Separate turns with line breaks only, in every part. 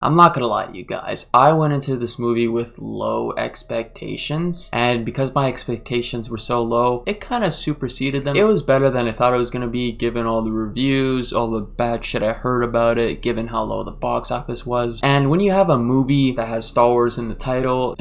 I'm not gonna lie to you guys, I went into this movie with low expectations, and because my expectations were so low, it kind of superseded them. It was better than I thought it was gonna be, given all the reviews, all the bad shit I heard about it, given how low the box office was. And when you have a movie that has Star Wars in the title,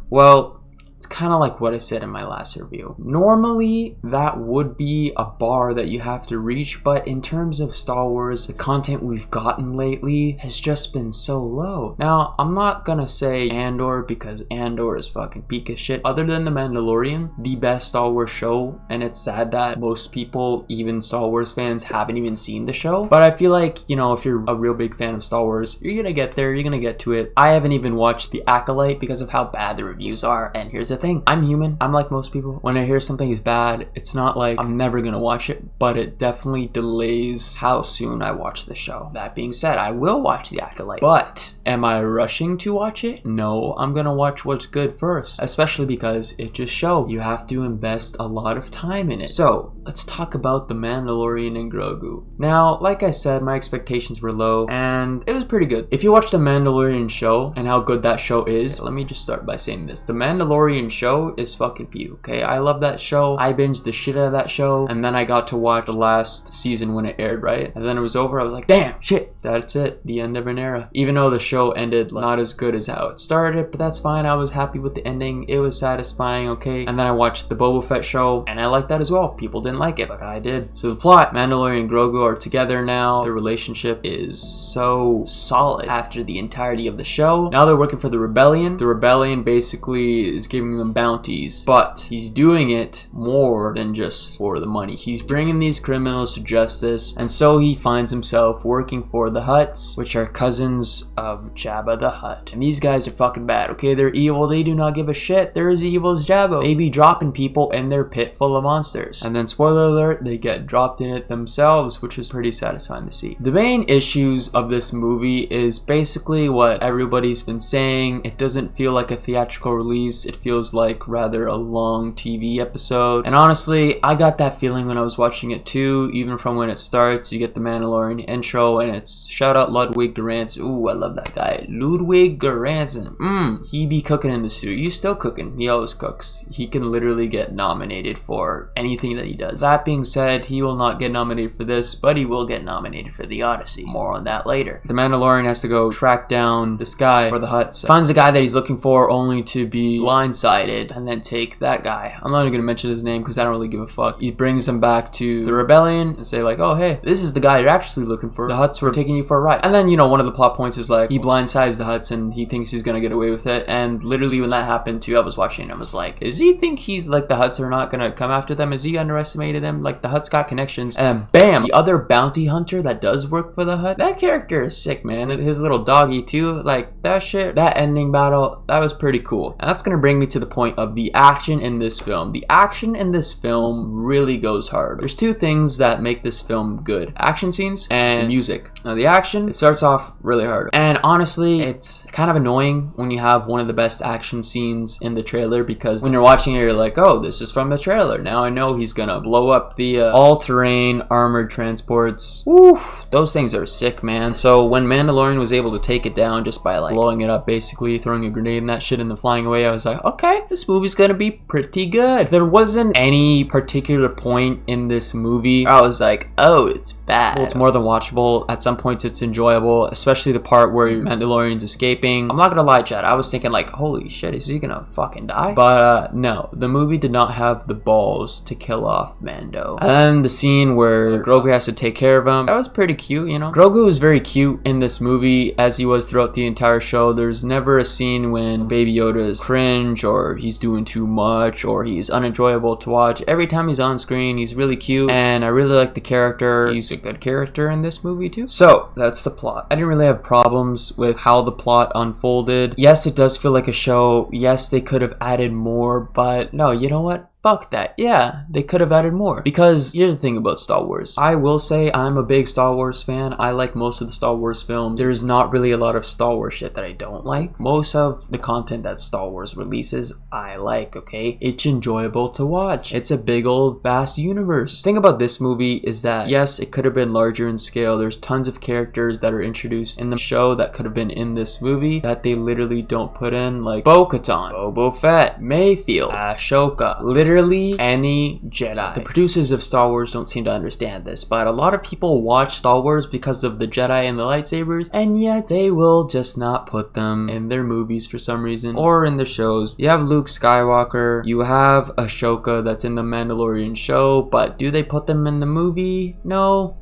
well, it's kind of like what I said in my last review. Normally, that would be a bar that you have to reach, but in terms of Star Wars, the content we've gotten lately has just been so low. Now, I'm not gonna say Andor, because Andor is fucking peak as shit. Other than The Mandalorian, the best Star Wars show, and it's sad that most people, even Star Wars fans, haven't even seen the show. But I feel like, you know, if you're a real big fan of Star Wars, you're gonna get there, you're gonna get to it. I haven't even watched The Acolyte because of how bad the reviews are, and here's the thing, I'm human. I'm like most people. When I hear something is bad, it's not like I'm never gonna watch it, but it definitely delays how soon I watch the show. That being said, I will watch The Acolyte, but am I rushing to watch it? No, I'm gonna watch what's good first, especially because it just shows you have to invest a lot of time in it. So let's talk about The Mandalorian and Grogu. Now, like I said, my expectations were low, and it was pretty good. If you watch The Mandalorian show and how good that show is, let me just start by saying this. The Mandalorian show is fucking pew, okay? I love that show. I binged the shit out of that show, and then I got to watch the last season when it aired, right? And then it was over. I was like, damn, shit, that's it. The end of an era. Even though the show ended not as good as how it started, but that's fine. I was happy with the ending. It was satisfying, okay? And then I watched the Boba Fett show, and I liked that as well. People didn't like it, but I did. So the plot, Mandalorian and Grogu are together now. Their relationship is so solid after the entirety of the show. Now they're working for the Rebellion. The Rebellion basically is giving them bounties, but he's doing it more than just for the money. He's bringing these criminals to justice, and so he finds himself working for the Hutts, which are cousins of Jabba the Hutt. And these guys are fucking bad, okay? They're evil. They do not give a shit. They're as evil as Jabba. They be dropping people in their pit full of monsters. And then, spoiler alert, they get dropped in it themselves, which was pretty satisfying to see. The main issues of this movie is basically what everybody's been saying. It doesn't feel like a theatrical release. It feels like rather a long TV episode. And honestly, I got that feeling when I was watching it too. Even from when it starts, you get the Mandalorian intro, and it's shout out Ludwig Göransson. Ooh, I love that guy. Ludwig Göransson. He be cooking in the studio. He's still cooking. He always cooks. He can literally get nominated for anything that he does. That being said, he will not get nominated for this, but he will get nominated for The Odyssey. More on that later. The Mandalorian has to go track down this guy for the Hutts. Finds the guy that he's looking for, only to be blindsided, and then take that guy. I'm not even gonna mention his name because I don't really give a fuck. He brings him back to the Rebellion and say like, oh hey, this is the guy you're actually looking for. The Hutts were taking you for a ride. And then, you know, one of the plot points is like he blindsides the Hutts and he thinks he's gonna get away with it. And literally when that happened too, I was watching and I was like, does he think he's like the Hutts are not gonna come after them? Is he underestimated them? Like the Hutts got connections. And bam, the other bounty hunter that does work for the Hutt, that character is sick, man. His little doggy too, like that shit, that ending battle, that was pretty cool. And that's gonna bring me to the point of the action in this film. The action in this film really goes hard. There's two things that make this film good: action scenes and music. Now the action, it starts off really hard, and honestly it's kind of annoying when you have one of the best action scenes in the trailer, because when you're watching it you're like, oh, this is from the trailer. Now I know he's gonna blow up the all-terrain armored transports. Woo, those things are sick, man. So when Mandalorian was able to take it down just by like blowing it up, basically throwing a grenade and that shit and then flying away, I was like, okay, this movie's gonna be pretty good. There wasn't any particular point in this movie I was like, oh, it's bad. Well, it's more than watchable. At some points it's enjoyable, especially the part where Mandalorian's escaping. I'm not gonna lie, Chad, I was thinking like, holy shit, is he gonna fucking die? But no, the movie did not have the balls to kill off Mando. And then the scene where Grogu has to take care of him, that was pretty cute, you know? Grogu was very cute in this movie, as he was throughout the entire show. There's never a scene when Baby Yoda is cringe, or he's doing too much, or he's unenjoyable to watch. Every time he's on screen, he's really cute, and I really like the character. He's a good character in this movie too. So, that's the plot. I didn't really have problems with how the plot unfolded. Yes, it does feel like a show. Yes, they could have added more, but no, you know what? fuck that. Yeah, they could have added more. Because here's the thing about Star Wars. I will say I'm a big Star Wars fan. I like most of the Star Wars films. There's not really a lot of Star Wars shit that I don't like. Most of the content that Star Wars releases, I like, okay? It's enjoyable to watch. It's a big old vast universe. The thing about this movie is that, yes, it could have been larger in scale. There's tons of characters that are introduced in the show that could have been in this movie that they literally don't put in, like Bo-Katan, Boba Fett, Mayfield, Ahsoka, literally any Jedi. The producers of Star Wars don't seem to understand this, but a lot of people watch Star Wars because of the Jedi and the lightsabers, and yet they will just not put them in their movies for some reason, or in the shows. You have Luke Skywalker, you have Ahsoka that's in the Mandalorian show, but do they put them in the movie? No.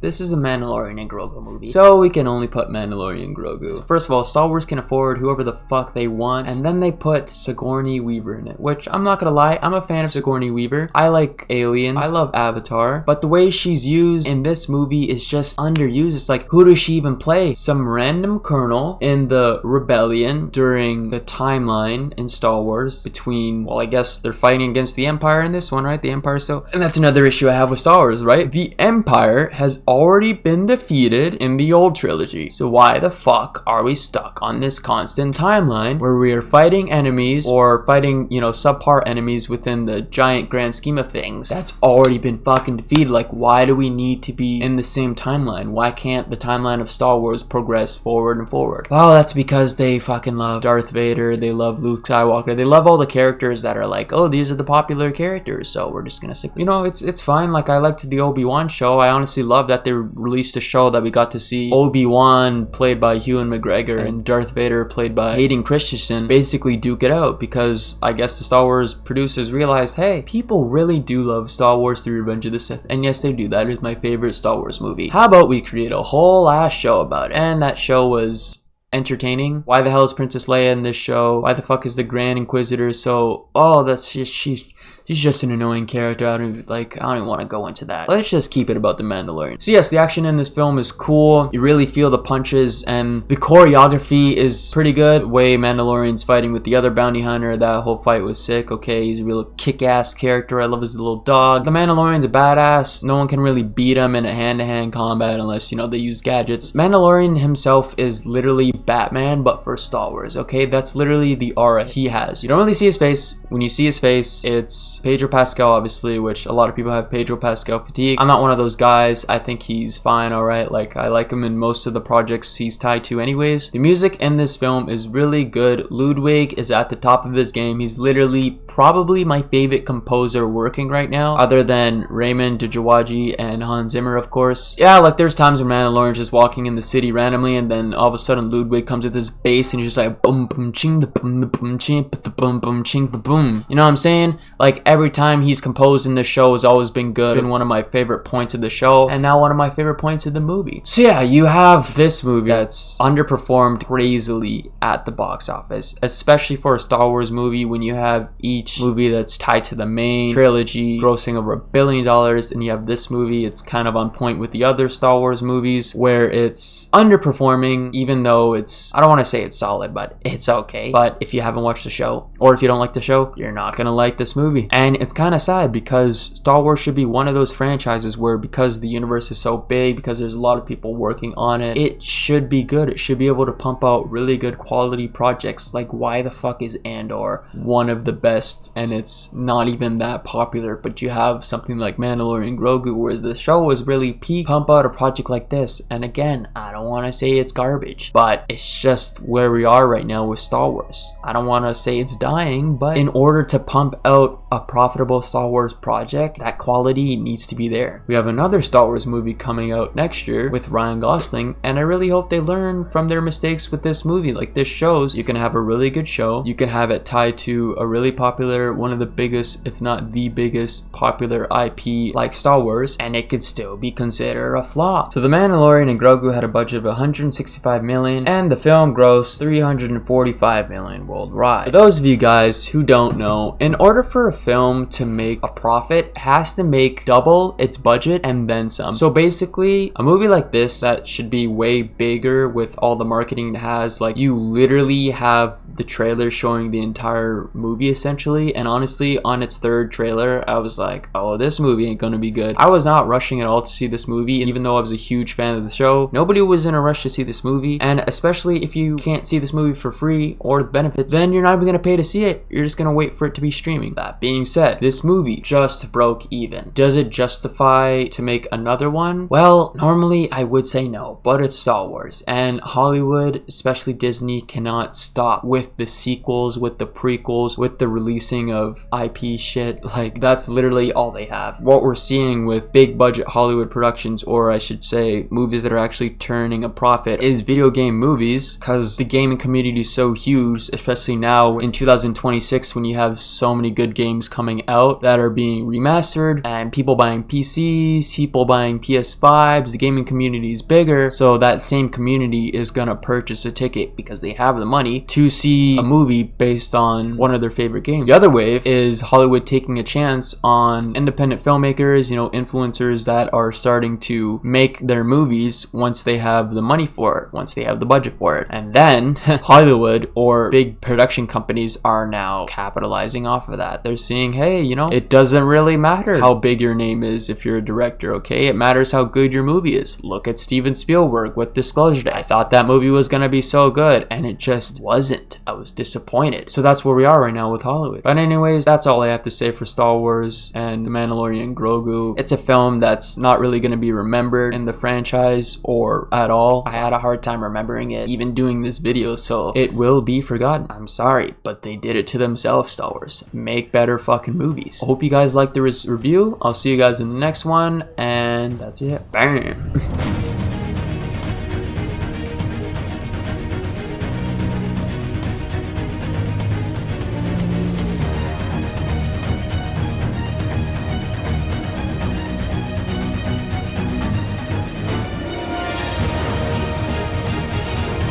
This is a Mandalorian and Grogu movie, so we can only put Mandalorian and Grogu. First of all, Star Wars can afford whoever the fuck they want, and then they put Sigourney Weaver in it, which I'm not gonna lie, I'm a fan of Sigourney Weaver. I like Aliens, I love Avatar, but the way she's used in this movie is just underused. It's like, who does she even play? Some random colonel in the rebellion during the timeline in Star Wars between, well, I guess they're fighting against the Empire in this one, right? The Empire still, and that's another issue I have with Star Wars, right? The Empire has already been defeated in the old trilogy, so why the fuck are we stuck on this constant timeline where we are fighting enemies, or fighting, you know, subpar enemies within the giant grand scheme of things that's already been fucking defeated? Like, why do we need to be in the same timeline? Why can't the timeline of Star Wars progress forward and forward? Well, that's because they fucking love Darth Vader, they love Luke Skywalker, they love all the characters that are like, oh, these are the popular characters, so we're just gonna stick, you know, it's fine. Like, I liked the Obi-Wan show. I honestly love that they released a show that we got to see Obi-Wan played by Ewan McGregor and Darth Vader played by Hayden Christensen basically duke it out, because I guess the Star Wars producers realized, hey, people really do love Star Wars 3: Revenge of the Sith, and yes, they do. That is my favorite Star Wars movie. How about we create a whole ass show about it? And that show was entertaining. Why the hell is Princess Leia in this show? Why the fuck is the Grand Inquisitor so, oh, that's just, she's just an annoying character. I don't even want to go into that. Let's just keep it about the Mandalorian. So yes, the action in this film is cool. You really feel the punches, and the choreography is pretty good. The way Mandalorian's fighting with the other bounty hunter, that whole fight was sick. Okay, he's a real kick-ass character. I love his little dog. The Mandalorian's a badass. No one can really beat him in a hand-to-hand combat unless, you know, they use gadgets. Mandalorian himself is literally Batman, but for Star Wars, okay? That's literally the aura he has. You don't really see his face. When you see his face, it's Pedro Pascal, obviously, which a lot of people have Pedro Pascal fatigue. I'm not one of those guys. I think he's fine, alright. Like, I like him in most of the projects he's tied to anyways. The music in this film is really good. Ludwig is at the top of his game. He's literally probably my favorite composer working right now, other than Raymond Djawadi and Hans Zimmer, of course. Yeah, like, there's times when Mandalorian's just walking in the city randomly, and then all of a sudden Ludwig comes with his bass, and he's just like boom boom ching the boom the boom ching the boom boom ching the boom. You know what I'm saying? Like, every time he's composed in the show has always been good, been one of my favorite points of the show, and now one of my favorite points of the movie. So yeah, you have this movie that's underperformed crazily at the box office, especially for a Star Wars movie, when you have each movie that's tied to the main trilogy grossing over $1 billion, and you have this movie, it's kind of on point with the other Star Wars movies where it's underperforming, even though it's, I don't want to say it's solid, but it's okay. But if you haven't watched the show, or if you don't like the show, you're not gonna like this movie. And it's kind of sad, because Star Wars should be one of those franchises where, because the universe is so big, because there's a lot of people working on it, it should be good. It should be able to pump out really good quality projects. Like, why the fuck is Andor one of the best and it's not even that popular? But you have something like Mandalorian Grogu, whereas the show is really peak. Pump out a project like this, and again, I don't want to say it's garbage, but it's just where we are right now with Star Wars. I don't want to say it's dying, but in order to pump out a profitable Star Wars project, that quality needs to be there. We have another Star Wars movie coming out next year with Ryan Gosling, and I really hope they learn from their mistakes with this movie. Like, this shows you can have a really good show, you can have it tied to a really popular, one of the biggest, if not the biggest popular IP like Star Wars, and it could still be considered a flop. So The Mandalorian and Grogu had a budget of 165 million, and the film grossed 345 million worldwide. For those of you guys who don't know, in order for a film film to make a profit has to make double its budget and then some. So basically, a movie like this that should be way bigger with all the marketing it has, like you literally have the trailer showing the entire movie essentially, and honestly on its third trailer I was like, oh, this movie ain't gonna be good. I was not rushing at all to see this movie, and even though I was a huge fan of the show, nobody was in a rush to see this movie. And especially if you can't see this movie for free or the benefits, then you're not even gonna pay to see it, you're just gonna wait for it to be streaming. That being said, this movie just broke even. Does it justify to make another one? Well, normally I would say no, but it's Star Wars, and Hollywood, especially Disney, cannot stop with the sequels, with the prequels, with the releasing of IP shit. Like, that's literally all they have. What we're seeing with big budget Hollywood productions, or I should say movies that are actually turning a profit, is video game movies, because the gaming community is so huge, especially now in 2026 when you have so many good games coming out that are being remastered, and people buying PCs, people buying PS5s. The gaming community is bigger, so that same community is gonna purchase a ticket because they have the money to see a movie based on one of their favorite games. The other wave is Hollywood taking a chance on independent filmmakers, you know, influencers that are starting to make their movies once they have the money for it, once they have the budget for it. And then Hollywood or big production companies are now capitalizing off of that. They're seeing, hey, you know, it doesn't really matter how big your name is if you're a director, okay? It matters how good your movie is. Look at Steven Spielberg with Disclosure Day. I thought that movie was gonna be so good, and it just wasn't. I was disappointed. So that's where we are right now with Hollywood. But anyways, that's all I have to say for Star Wars and The Mandalorian Grogu. It's a film that's not really gonna be remembered in the franchise or at all. I had a hard time remembering it, even doing this video, so it will be forgotten. I'm sorry, but they did it to themselves, Star Wars. Make better fucking movies. I hope you guys liked the review. I'll see you guys in the next one, and that's it. Bam!